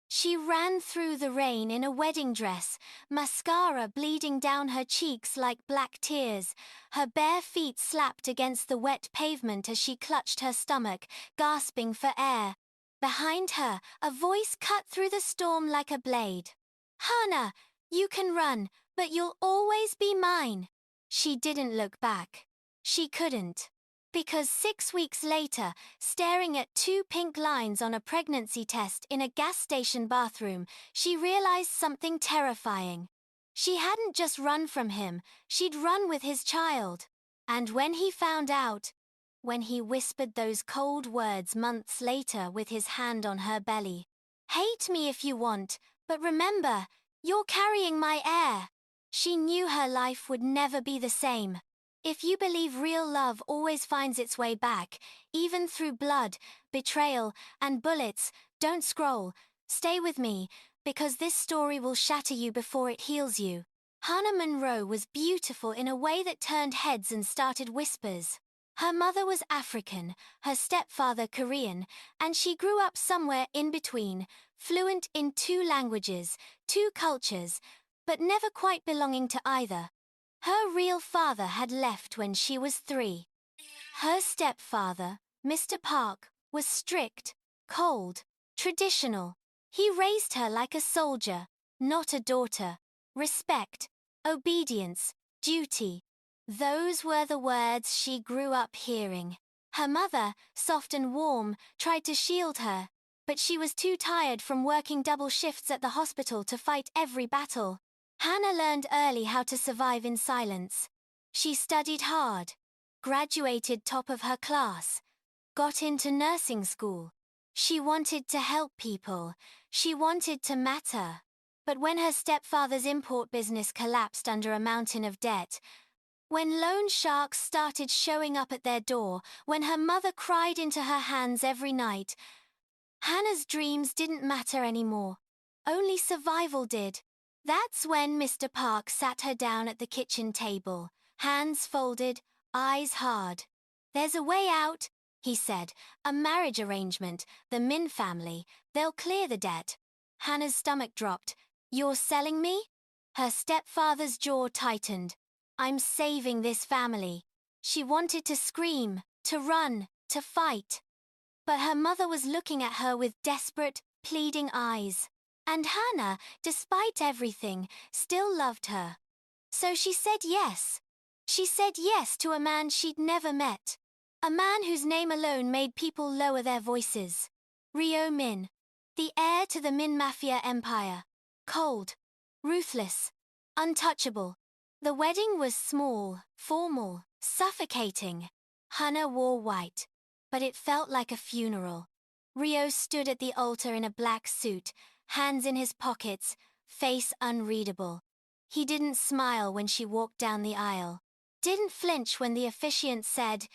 She ran through the rain in a wedding dress, mascara bleeding down her cheeks like black tears. Her bare feet slapped against the wet pavement as she clutched her stomach, gasping for air. Behind her, a voice cut through the storm like a blade. "Hana, you can run, but you'll always be mine." She didn't look back. She couldn't. Because 6 weeks later, staring at two pink lines on a pregnancy test in a gas station bathroom, she realized something terrifying. She hadn't just run from him, she'd run with his child. And when he found out, when he whispered those cold words months later with his hand on her belly, "Hate me if you want, but remember, you're carrying my heir," she knew her life would never be the same. If you believe real love always finds its way back, even through blood, betrayal, and bullets, don't scroll. Stay with me, because this story will shatter you before it heals you. Hana and Ryo was beautiful in a way that turned heads and started whispers. Her mother was African, her stepfather Korean, and she grew up somewhere in between, fluent in 2 languages, 2 cultures, but never quite belonging to either. Her real father had left when she was 3. Her stepfather, Mr. Park, was strict, cold, traditional. He raised her like a soldier, not a daughter. Respect, obedience, duty. Those were the words she grew up hearing. Her mother, soft and warm, tried to shield her, but she was too tired from working double shifts at the hospital to fight every battle. Hana learned early how to survive in silence. She studied hard, graduated top of her class, got into nursing school. She wanted to help people. She wanted to matter. But when her stepfather's import business collapsed under a mountain of debt, when loan sharks started showing up at their door, when her mother cried into her hands every night, Hana's dreams didn't matter anymore. Only survival did. That's when Mr. Park sat her down at the kitchen table, hands folded, eyes hard. "There's a way out," he said. "A marriage arrangement, the Min family, they'll clear the debt." Hana's stomach dropped. "You're selling me?" Her stepfather's jaw tightened. "I'm saving this family." She wanted to scream, to run, to fight. But her mother was looking at her with desperate, pleading eyes. And Hana, despite everything, still loved her. So she said yes. She said yes to a man she'd never met. A man whose name alone made people lower their voices. Ryo Min, the heir to the Min Mafia empire. Cold, ruthless, untouchable. The wedding was small, formal, suffocating. Hana wore white, but it felt like a funeral. Ryo stood at the altar in a black suit, hands in his pockets, face unreadable. He didn't smile when she walked down the aisle. Didn't flinch when the officiant said,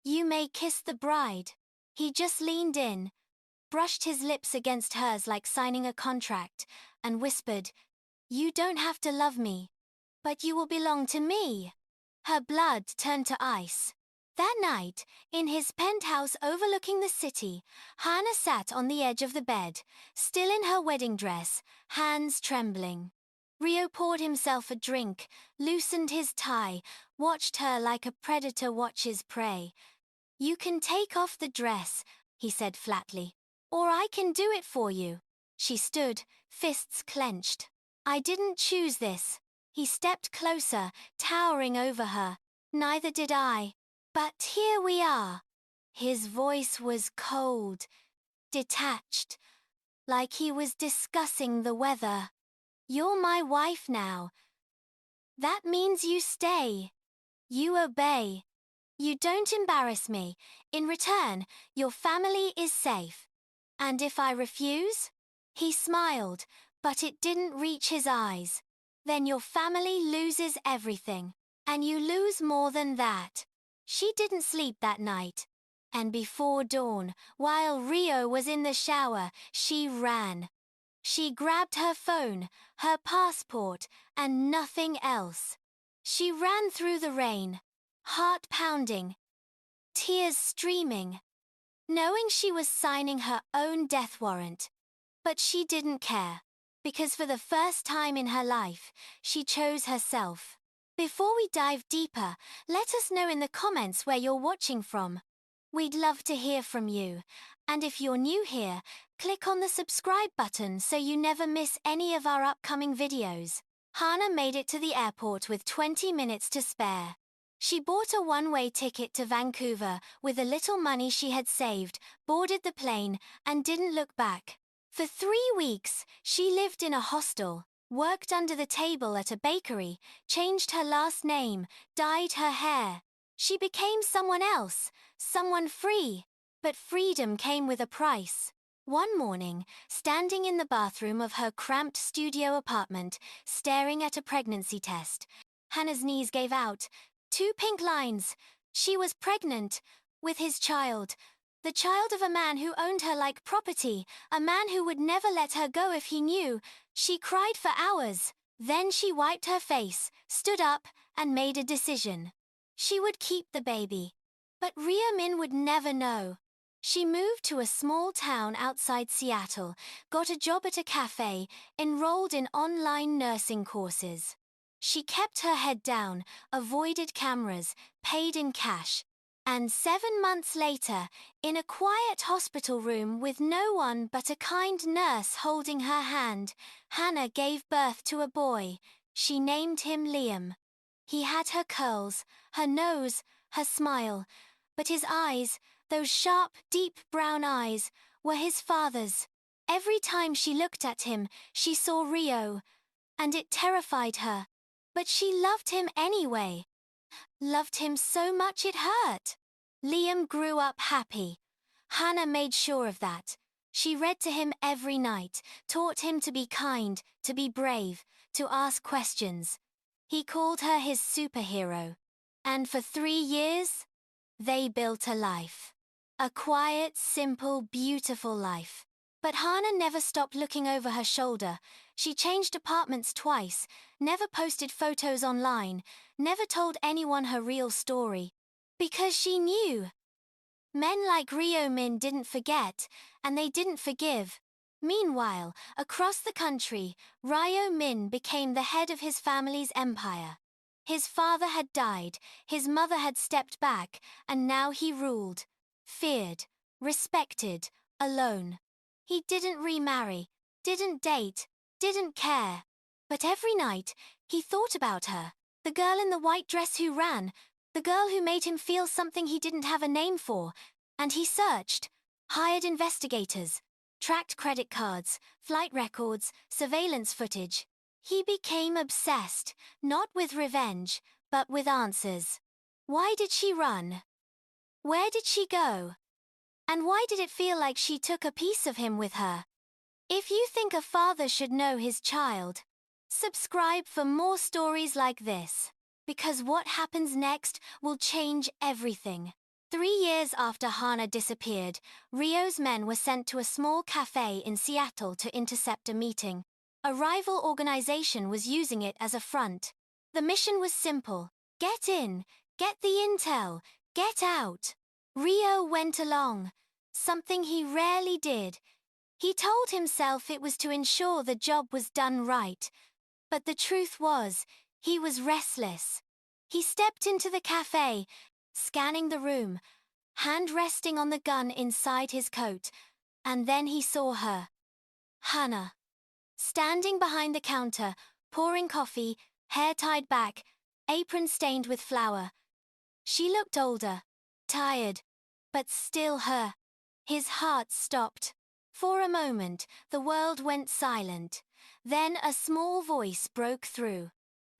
"You may kiss the bride." He just leaned in, brushed his lips against hers like signing a contract, and whispered, "You don't have to love me, but you will belong to me." Her blood turned to ice. That night, in his penthouse overlooking the city, Hana sat on the edge of the bed, still in her wedding dress, hands trembling. Ryo poured himself a drink, loosened his tie, watched her like a predator watches prey. "You can take off the dress," he said flatly, "or I can do it for you." She stood, fists clenched. "I didn't choose this." He stepped closer, towering over her. "Neither did I. But here we are." His voice was cold, detached, like he was discussing the weather. "You're my wife now. That means you stay. You obey. You don't embarrass me. In return, your family is safe. And if I refuse?" He smiled, but it didn't reach his eyes. "Then your family loses everything. And you lose more than that." She didn't sleep that night. And before dawn, while Ryo was in the shower, she ran. She grabbed her phone, her passport, and nothing else. She ran through the rain, heart pounding, tears streaming, knowing she was signing her own death warrant. But she didn't care. Because for the first time in her life, she chose herself. Before we dive deeper, let us know in the comments where you're watching from. We'd love to hear from you. And if you're new here, click on the subscribe button so you never miss any of our upcoming videos. Hana made it to the airport with 20 minutes to spare. She bought a one-way ticket to Vancouver with the little money she had saved, boarded the plane, and didn't look back. For 3 weeks, she lived in a hostel, worked under the table at a bakery, changed her last name, dyed her hair. She became someone else, someone free. But freedom came with a price. One morning, standing in the bathroom of her cramped studio apartment, staring at a pregnancy test, Hana's knees gave out. 2 pink lines. She was pregnant, with his child. The child of a man who owned her like property, a man who would never let her go if he knew. She cried for hours. Then she wiped her face, stood up, and made a decision. She would keep the baby. But Ryo Min would never know. She moved to a small town outside Seattle, got a job at a cafe, enrolled in online nursing courses. She kept her head down, avoided cameras, paid in cash. And 7 months later, in a quiet hospital room with no one but a kind nurse holding her hand, Hana gave birth to a boy. She named him Liam. He had her curls, her nose, her smile, but his eyes, those sharp, deep brown eyes, were his father's. Every time she looked at him, she saw Ryo, and it terrified her. But she loved him anyway. Loved him so much it hurt. Liam grew up happy. Hana made sure of that. She read to him every night, taught him to be kind, to be brave, to ask questions. He called her his superhero. And for 3 years, they built a life. A quiet, simple, beautiful life. But Hana never stopped looking over her shoulder. She changed apartments twice, never posted photos online, never told anyone her real story. Because she knew. Men like Ryo Min didn't forget, and they didn't forgive. Meanwhile, across the country, Ryo Min became the head of his family's empire. His father had died, his mother had stepped back, and now he ruled. Feared, respected, alone. He didn't remarry, didn't date, didn't care. But every night, he thought about her, the girl in the white dress who ran, the girl who made him feel something he didn't have a name for. And he searched, hired investigators, tracked credit cards, flight records, surveillance footage. He became obsessed, not with revenge, but with answers. Why did she run? Where did she go? And why did it feel like she took a piece of him with her? If you think a father should know his child, subscribe for more stories like this. Because what happens next will change everything. 3 years after Hana disappeared, Ryo's men were sent to a small cafe in Seattle to intercept a meeting. A rival organization was using it as a front. The mission was simple. Get in, get the intel, get out. Ryo went along, something he rarely did. He told himself it was to ensure the job was done right. But the truth was, he was restless. He stepped into the cafe, scanning the room, hand resting on the gun inside his coat, and then he saw her. Hana. Standing behind the counter, pouring coffee, hair tied back, apron stained with flour. She looked older, tired, but still her. His heart stopped. For a moment, the world went silent. Then a small voice broke through.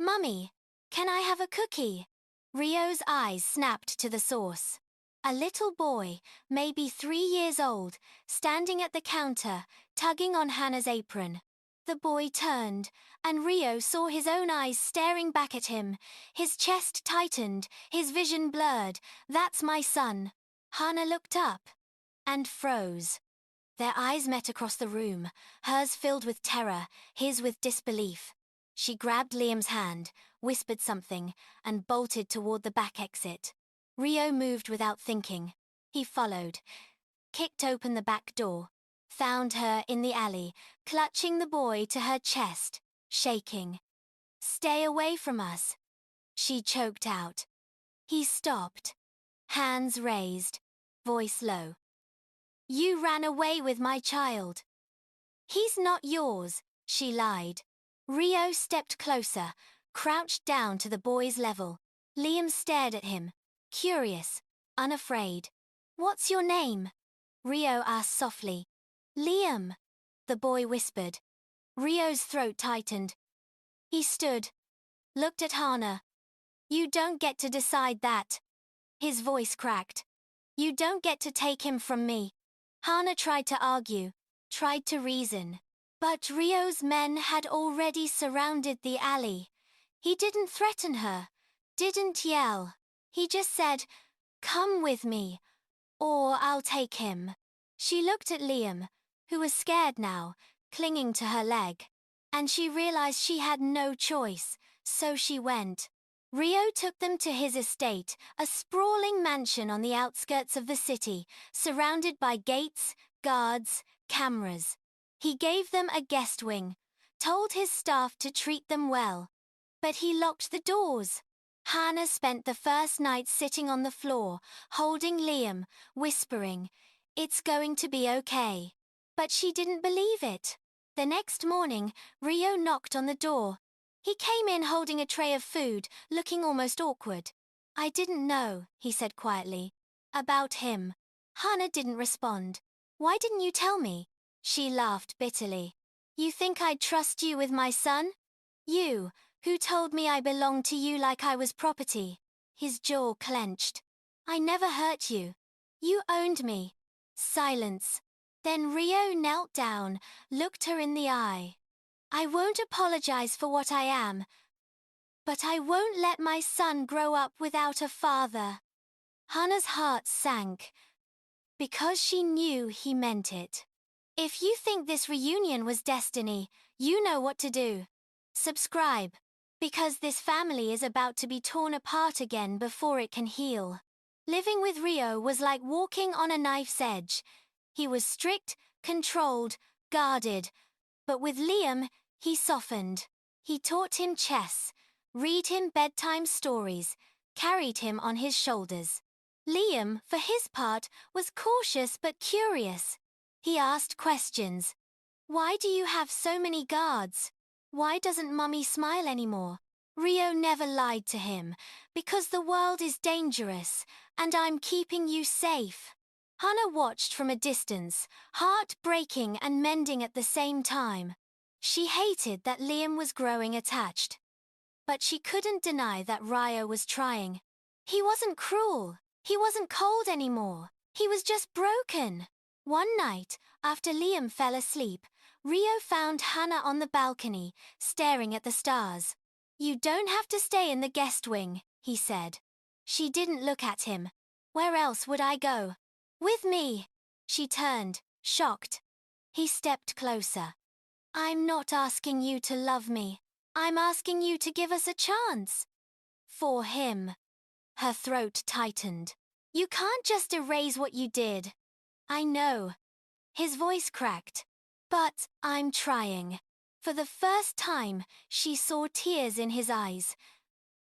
"Mummy, can I have a cookie?" Ryo's eyes snapped to the source. A little boy, maybe 3 years old, standing at the counter, tugging on Hana's apron. The boy turned, and Ryo saw his own eyes staring back at him. His chest tightened, his vision blurred. "That's my son." Hana looked up and froze. Their eyes met across the room, hers filled with terror, his with disbelief. She grabbed Liam's hand, whispered something, and bolted toward the back exit. Ryo moved without thinking. He followed, kicked open the back door. found her in the alley, clutching the boy to her chest, shaking. "Stay away from us," she choked out. He stopped, hands raised, voice low. "You ran away with my child." "He's not yours," she lied. Ryo stepped closer, crouched down to the boy's level. Liam stared at him, curious, unafraid. "What's your name?" Ryo asked softly. "Liam," the boy whispered. Ryo's throat tightened. He stood, looked at Hana. "You don't get to decide that." His voice cracked. "You don't get to take him from me." Hana tried to argue, tried to reason. But Ryo's men had already surrounded the alley. He didn't threaten her, didn't yell. He just said, "Come with me, or I'll take him." She looked at Liam, who was scared now, clinging to her leg. And she realized she had no choice, so she went. Ryo took them to his estate, a sprawling mansion on the outskirts of the city, surrounded by gates, guards, cameras. He gave them a guest wing, told his staff to treat them well. But he locked the doors. Hana spent the first night sitting on the floor, holding Liam, whispering, "It's going to be okay." But she didn't believe it. The next morning, Ryo knocked on the door. He came in holding a tray of food, looking almost awkward. "I didn't know," he said quietly. "About him." Hana didn't respond. "Why didn't you tell me?" She laughed bitterly. "You think I'd trust you with my son? You, who told me I belonged to you like I was property." His jaw clenched. "I never hurt you. You owned me." Silence. Then Ryo knelt down, looked her in the eye. "I won't apologize for what I am, but I won't let my son grow up without a father." Hana's heart sank, because she knew he meant it. If you think this reunion was destiny, you know what to do. Subscribe, because this family is about to be torn apart again before it can heal. Living with Ryo was like walking on a knife's edge. He was strict, controlled, guarded. But with Liam, he softened. He taught him chess, read him bedtime stories, carried him on his shoulders. Liam, for his part, was cautious but curious. He asked questions. "Why do you have so many guards? Why doesn't Mummy smile anymore?" Ryo never lied to him, "Because the world is dangerous, and I'm keeping you safe." Hana watched from a distance, heart breaking and mending at the same time. She hated that Liam was growing attached. But she couldn't deny that Ryo was trying. He wasn't cruel. He wasn't cold anymore. He was just broken. One night, after Liam fell asleep, Ryo found Hana on the balcony, staring at the stars. "You don't have to stay in the guest wing," he said. She didn't look at him. "Where else would I go?" "With me." She turned, shocked. He stepped closer. "I'm not asking you to love me. I'm asking you to give us a chance." "For him." Her throat tightened. "You can't just erase what you did." "I know." His voice cracked. "But I'm trying." For the first time, she saw tears in his eyes.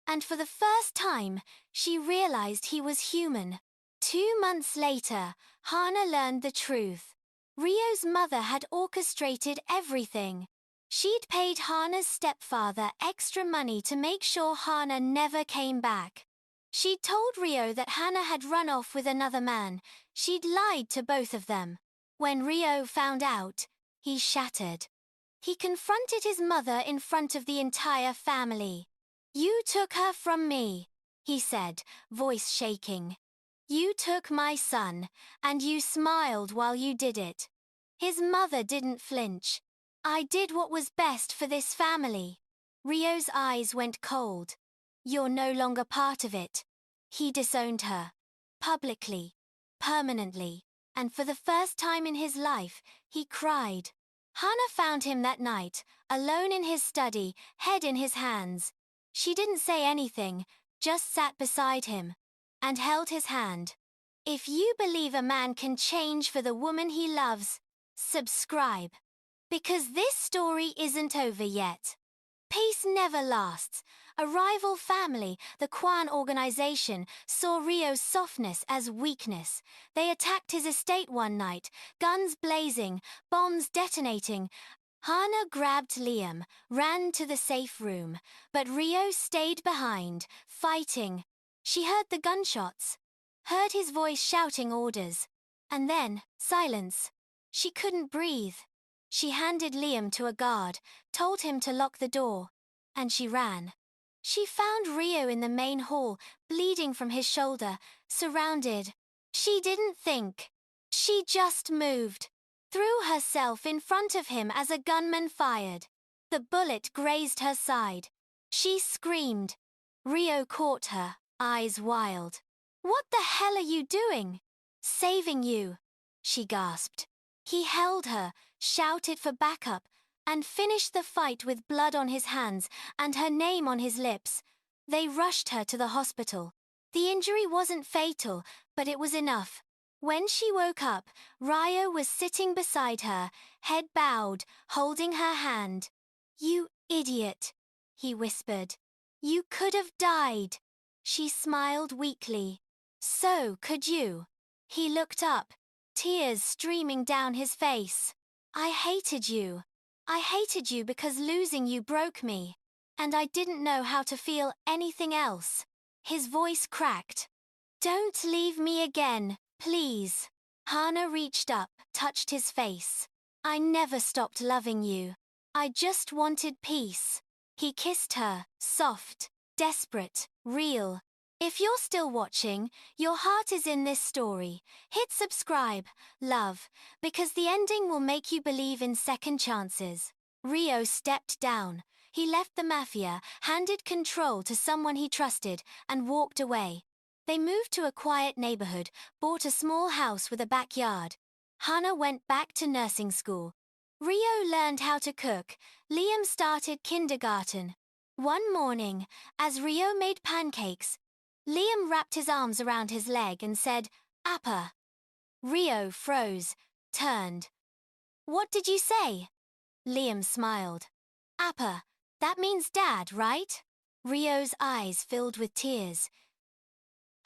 And for the first time, she realized he was human. 2 months later, Hana learned the truth. Ryo's mother had orchestrated everything. She'd paid Hana's stepfather extra money to make sure Hana never came back. She'd told Ryo that Hana had run off with another man. She'd lied to both of them. When Ryo found out, he shattered. He confronted his mother in front of the entire family. "You took her from me," he said, voice shaking. "You took my son, and you smiled while you did it." His mother didn't flinch. "I did what was best for this family." Ryo's eyes went cold. "You're no longer part of it." He disowned her. Publicly. Permanently. And for the first time in his life, he cried. Hana found him that night, alone in his study, head in his hands. She didn't say anything, just sat beside him and held his hand. "If you believe a man can change for the woman he loves, subscribe. Because this story isn't over yet. Peace never lasts. A rival family, the Kwan organization, saw Ryo's softness as weakness. They attacked his estate one night, guns blazing, bombs detonating. Hana grabbed Liam, ran to the safe room, but Ryo stayed behind, fighting. She heard the gunshots, heard his voice shouting orders. And then, silence. She couldn't breathe. She handed Liam to a guard, told him to lock the door, and she ran. She found Ryo in the main hall, bleeding from his shoulder, surrounded. She didn't think. She just moved. Threw herself in front of him as a gunman fired. The bullet grazed her side. She screamed. Ryo caught her, eyes wild. "What the hell are you doing?" "Saving you," she gasped. He held her, shouted for backup, and finished the fight with blood on his hands and her name on his lips. They rushed her to the hospital. The injury wasn't fatal, but it was enough. When she woke up, Ryo was sitting beside her, head bowed, holding her hand. "You idiot," he whispered. "You could have died." She smiled weakly. "So could you." He looked up, tears streaming down his face. "I hated you. I hated you because losing you broke me. And I didn't know how to feel anything else." His voice cracked. "Don't leave me again, please." Hana reached up, touched his face. "I never stopped loving you. I just wanted peace." He kissed her, soft, desperate, real. If you're still watching, your heart is in this story. Hit subscribe, love, because the ending will make you believe in second chances. Ryo stepped down. He left the Mafia, handed control to someone he trusted, and walked away. They moved to a quiet neighborhood, bought a small house with a backyard. Hana went back to nursing school. Ryo learned how to cook. Liam started kindergarten. One morning, as Ryo made pancakes, Liam wrapped his arms around his leg and said, "Appa." Ryo froze, turned. "What did you say?" Liam smiled. "Appa, that means dad, right?" Ryo's eyes filled with tears.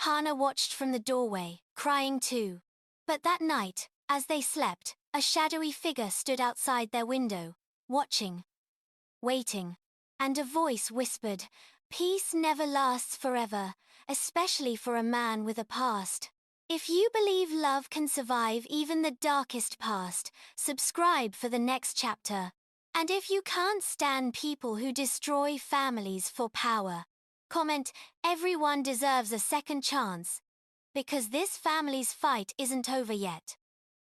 Hana watched from the doorway, crying too. But that night, as they slept, a shadowy figure stood outside their window, watching, waiting, and a voice whispered, "Peace never lasts forever, especially for a man with a past." If you believe love can survive even the darkest past, subscribe for the next chapter. And if you can't stand people who destroy families for power, comment, "Everyone deserves a second chance." Because this family's fight isn't over yet.